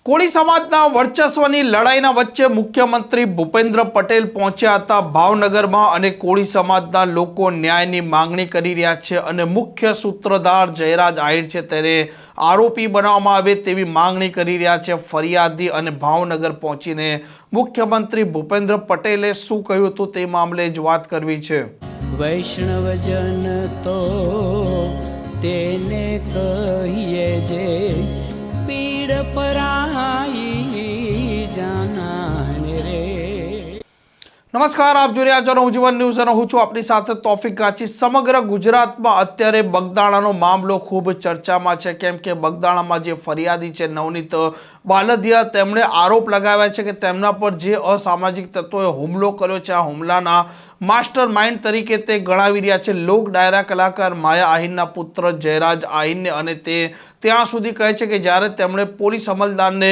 કોળી સમાજના વર્ચસ્વની લડાઈના વચ્ચે મુખ્યમંત્રી ભૂપેન્દ્ર પટેલ પહોંચ્યા હતા ભાવનગરમાં અને કોળી સમાજના લોકો ન્યાયની માંગણી કરી રહ્યા છે અને મુખ્ય સૂત્રધાર જયરાજ આહિર છે તેને આરોપી બનાવવામાં આવે તેવી માંગણી કરી રહ્યા છે ફરિયાદી અને ભાવનગર પહોંચીને મુખ્યમંત્રી ભૂપેન્દ્ર પટેલે શું કહ્યું હતું તે મામલે જ વાત કરવી છે। વૈષ્ણવજન તો તેને કહીએ જે પીડ પરાઈ જાનાને રે। નમસ્કાર, આપ જોઈ રહ્યા છો નવજીવન ન્યૂઝ અને હું છું આપની સાથે તોફિક ગાંચી। સમગ્ર ગુજરાતમાં અત્યારે બગદાણાનો મામલો ખૂબ ચર્ચામાં છે, કેમ કે બગદાણામાં જે ફરિયાદી છે નવનીત બાલદિયા તેમણે આરોપ લગાવ્યા છે કે તેમના પર જે અસામાજિક તત્વોએ હુમલો કર્યો છે આ હુમલાના માસ્ટર માઇન્ડ તરીકે તે ગણાવી રહ્યા છે લોક ડાયરા કલાકાર માયા આહિરના પુત્ર જયરાજ આહિરને, અને તે ત્યાં સુધી કહે છે કે જ્યારે તેમણે પોલીસ અમલદારને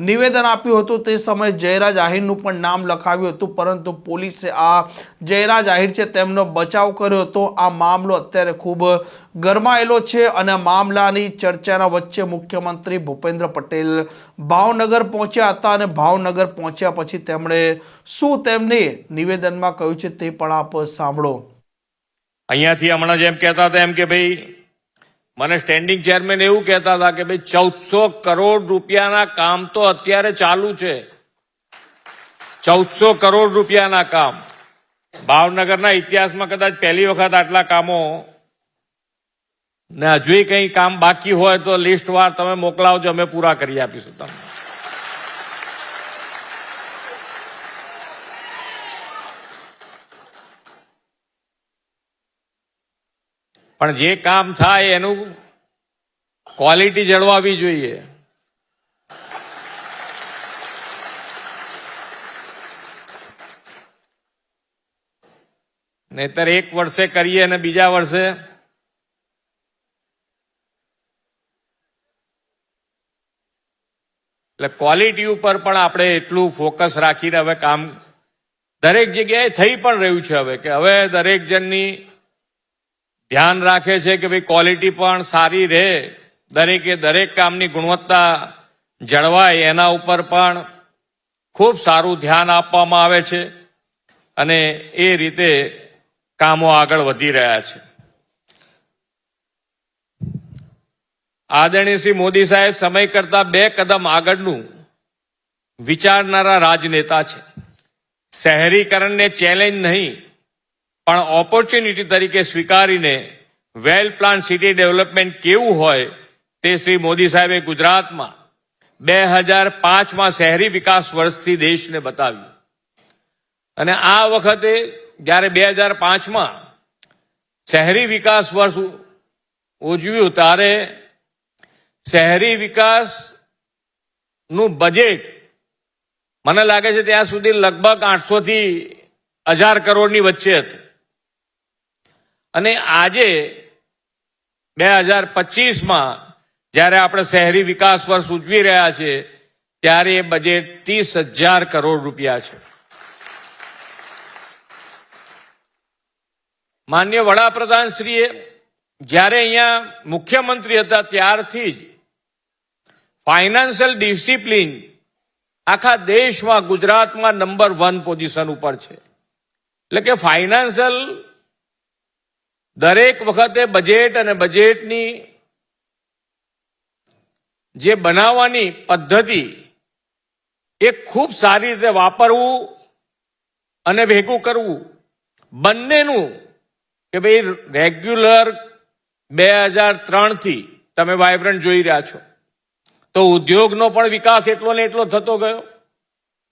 નિવેદન આપ્યું હતું તે સમયે જયરાજ આહિરનું પણ નામ લખાવ્યું હતું, પરંતુ પોલીસે આ જયરાજ આહિર છે તેમનો બચાવ કર્યો હતો। આ મામલો અત્યારે ખૂબ ગરમાયેલો છે અને આ મામલાની ચર્ચાના વચ્ચે મુખ્યમંત્રી ભૂપેન્દ્ર પટેલ ભાવનગર પહોંચ્યા હતા અને ભાવનગર પહોંચ્યા પછી તેમણે શું તેમને નિવેદનમાં કહ્યું છે તે પણ આપ સાંભળો। અહીંયાથી હમણાં જેમ કહેતા હતા એમ કે ભાઈ મને સ્ટેન્ડિંગ ચેરમેન એવું કહેતા હતા કે ભાઈ 1400 કરોડ રૂપિયાના કામ તો અત્યારે ચાલુ છે। 1400 કરોડ રૂપિયાના કામ ભાવનગરના ઇતિહાસમાં કદાચ પહેલી વખત આટલા કામો, ને હજુ કંઈ કામ બાકી હોય તો લિસ્ટ વાર તમે મોકલાવજો, અમે પૂરા કરી આપીશું તમને। પણ જે કામ થાય એનું ક્વોલિટી જળવાવી જોઈએ। નહીતર એક વર્ષે કરીએ અને બીજા વર્ષે એટલે ક્વોલિટી ઉપર પણ આપણે એટલું ફોકસ રાખીને હવે કામ દરેક જગ્યાએ થઈ પણ રહ્યું છે। હવે દરેક જણની ધ્યાન રાખે છે કે ભાઈ ક્વોલિટી પણ સારી રહે, દરેકે દરેક કામની ગુણવત્તા જળવાય એના ઉપર પણ ખૂબ સારું ધ્યાન આપવામાં આવે છે અને એ રીતે કામો આગળ વધી રહ્યા છે। આદરણીય શ્રી મોદી સાહેબ સમય કરતા 2 કદમ આગળનું વિચારનારા રાજનેતા છે। શહેરીકરણને ચેલેન્જ નહીં પણ ઓપોર્ચ્યુનિટી તરીકે સ્વીકારીને વેલ પ્લાન સિટી ડેવલપમેન્ટ કેવું હોય તે શ્રી મોદી સાહેબે ગુજરાતમાં 2005માં શહેરી વિકાસ વર્ષથી દેશને બતાવ્યું અને આ વખતે જ્યારે 2005માં શહેરી વિકાસ વર્ષ ઉજવ્યું ત્યારે શહેરી વિકાસનું બજેટ મને લાગે છે ત્યાં સુધી લગભગ 800 થી 1000 કરોડની વચ્ચે હતું અને આજે 2025માં જ્યારે આપણે શહેરી વિકાસ વર્ષ ઉજવી રહ્યા છીએ ત્યારે એ બજેટ 30,000 કરોડ રૂપિયા છે। માનનીય વડાપ્રધાનશ્રીએ જ્યારે અહીંયા મુખ્યમંત્રી હતા ત્યારથી જ ફાઇનાન્શિયલ ડિસિપ્લિન આખા દેશમાં ગુજરાતમાં નંબર 1 પોઝિશન ઉપર છે। એટલે કે ફાઇનાન્શિયલ દરેક વખતે બજેટ અને બજેટની જે બનાવવાની પદ્ધતિ એ ખૂબ સારી રીતે વાપરવું અને ભેગું કરવું બંનેનું કે ભાઈ રેગ્યુલર 2003 થી તમે વાઇબ્રન્ટ જોઈ રહ્યા છો તો ઉદ્યોગનો પણ વિકાસ એટલો ને એટલો થતો ગયો,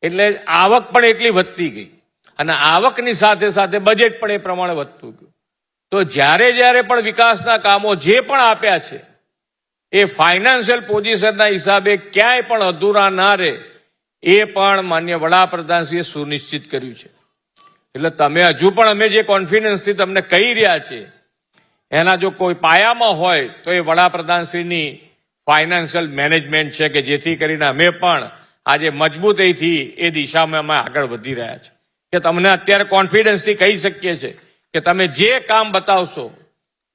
એટલે આવક પણ એટલી વધતી ગઈ અને આવકની સાથે સાથે બજેટ પણ એ પ્રમાણે વધતું ગયું। તો જ્યારે જ્યારે પણ વિકાસના કામો જે પણ આપ્યા છે એ ફાઇનાન્શિયલ પોઝિશનના હિસાબે ક્યાંય પણ અધૂરા ના રહે એ પણ માન્ય વડાપ્રધાનશ્રીએ સુનિશ્ચિત કર્યું છે। એટલે તમે હજુ પણ અમે જે કોન્ફિડન્સથી તમને કહી રહ્યા છે એના જો કોઈ પાયામાં હોય તો એ વડાપ્રધાનશ્રીની ફાઇનાન્શિયલ મેનેજમેન્ટ છે કે જેથી કરીને અમે પણ આજે મજબૂતાઈથી એ દિશામાં અમે આગળ વધી રહ્યા છે કે તમને અત્યારે કોન્ફિડન્સથી કહી શકીએ છીએ કે તમે જે કામ બતાવશો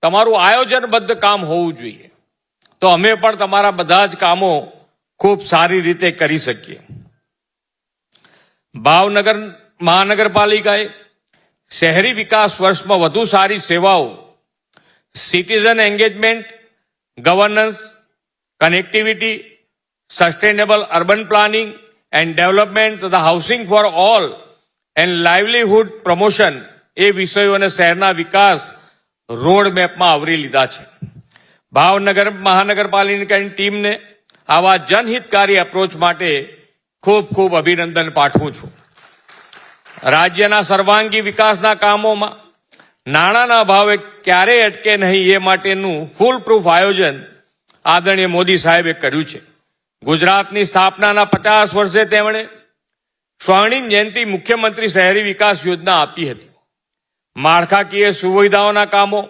તમારું આયોજનબદ્ધ કામ હોવું જોઈએ, તો અમે પણ તમારા બધા જ કામો ખૂબ સારી રીતે કરી શકીએ. ભાવનગર મહાનગરપાલિકાએ શહેરી વિકાસ વર્ષમાં વધુ સારી સેવાઓ, citizen engagement, governance, connectivity, sustainable urban planning and development તથા housing for all and livelihood promotion એ વિષયોને શહેરના વિકાસ રોડ મેપમાં આવરી લીધા છે. ભાવનગર મહાનગરપાલિકાની ટીમને આવા જનહિતકારી એપ્રોચ માટે ખૂબ ખૂબ અભિનંદન પાઠવું છું. રાજ્યના સર્વાંગી વિકાસના કામોમાં નાણાંના ભાવે ક્યારેય અટકે નહીં એ માટેનું ફૂલ પ્રૂફ આયોજન આદરણીય મોદી સાહેબે કર્યું છે. ગુજરાતની સ્થાપનાના 50 વર્ષે તેમણે સ્વર્ણિમ જયંતિ મુખ્યમંત્રી શહેરી વિકાસ યોજના આપી હતી. માળખાકીય સુવિધાઓના કામો,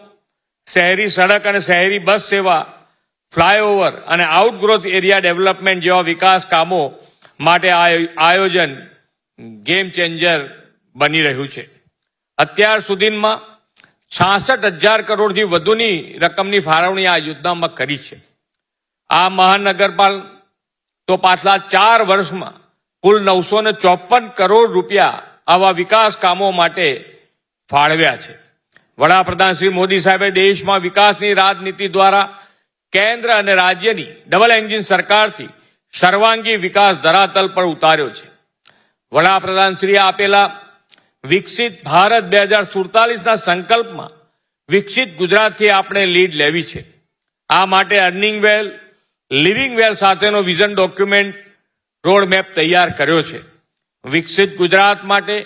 શહેરી સડક અને શહેરી બસ સેવા, ફ્લાયઓવર અને આઉટગ્રોથ એરિયા ડેવલપમેન્ટ જેવા વિકાસ કામો માટે આ આયોજન ગેમ ચેન્જર બની રહ્યું છે. અત્યાર સુધીમાં 66,000 કરોડથી વધુની રકમની ફાળવણી આ યોજનામાં કરી છે. આ મહાનગરપાલ તો પાછલા 4 વર્ષમાં કુલ 954 કરોડ રૂપિયા આવા વિકાસ કામો માટે ફાળવ્યા છે. વડાપ્રધાન શ્રી મોદી સાહેબે દેશમાં વિકાસની રાજનીતિ દ્વારા કેન્દ્ર અને રાજ્યની ડબલ એન્જિન સરકારથી સર્વાંગી વિકાસ ધરાતલ પર ઉતાર્યો છે. વડાપ્રધાન શ્રી આપેલા વિકસિત ભારત 2047ના સંકલ્પમાં વિકસિત ગુજરાતથી આપણે લીડ લેવી છે. આ માટે અર્નિંગ વેલ, લિવિંગ વેલ સાથેનો વિઝન ડોક્યુમેન્ટ રોડ મેપ તૈયાર કર્યો છે. વિકસિત ગુજરાત માટે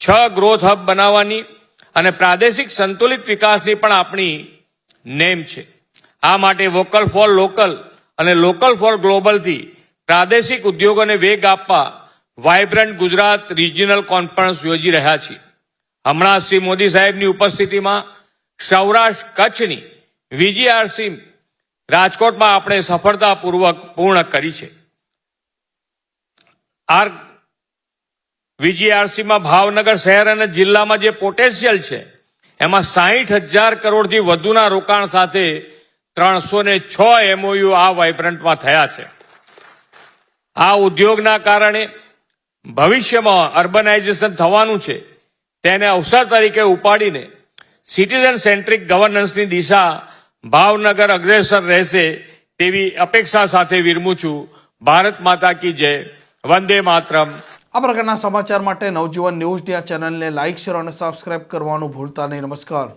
6 ગ્રોથ હબ બનાવવાની અને પ્રાદેશિક સંતુલિત વિકાસની પણ આપણી નેમ છે. આ માટે વોકલ ફોર લોકલ અને લોકલ ફોર ગ્લોબલથી પ્રાદેશિક ઉદ્યોગોને વેગ આપવા વાઇબ્રન્ટ ગુજરાત રિજિયનલ કોન્ફરન્સ યોજી રહ્યા છીએ. હમણાં શ્રી મોદી સાહેબની ઉપસ્થિતિમાં સૌરાષ્ટ્ર કચ્છની વીજીઆરસી રાજકોટમાં આપણે સફળતાપૂર્વક પૂર્ણ કરી છે. આ વીજીઆરસીમાં ભાવનગર શહેર અને જિલ્લામાં જે પોટેન્શિયલ છે એમાં 60,000 કરોડથી વધુના રોકાણ સાથે 306 MOU આ વાઇબ્રન્ટમાં થયા છે. આ ઉદ્યોગના કારણે ભવિષ્યમાં અર્બનાઇઝેશન થવાનું છે તેને અવસર તરીકે ઉપાડીને સિટીઝન સેન્ટ્રિક ગવર્નન્સની દિશા ભાવનગર અગ્રેસર રહેશે તેવી અપેક્ષા સાથે વિરમું છું. ભારત માતા કી જય. વંદે માતરમ. આ પ્રકારના સમાચાર માટે નવજીવન ન્યૂઝની આ ચેનલને લાઇક, શેર અને સબસ્ક્રાઇબ કરવાનું ભૂલતા નહીં. નમસ્કાર.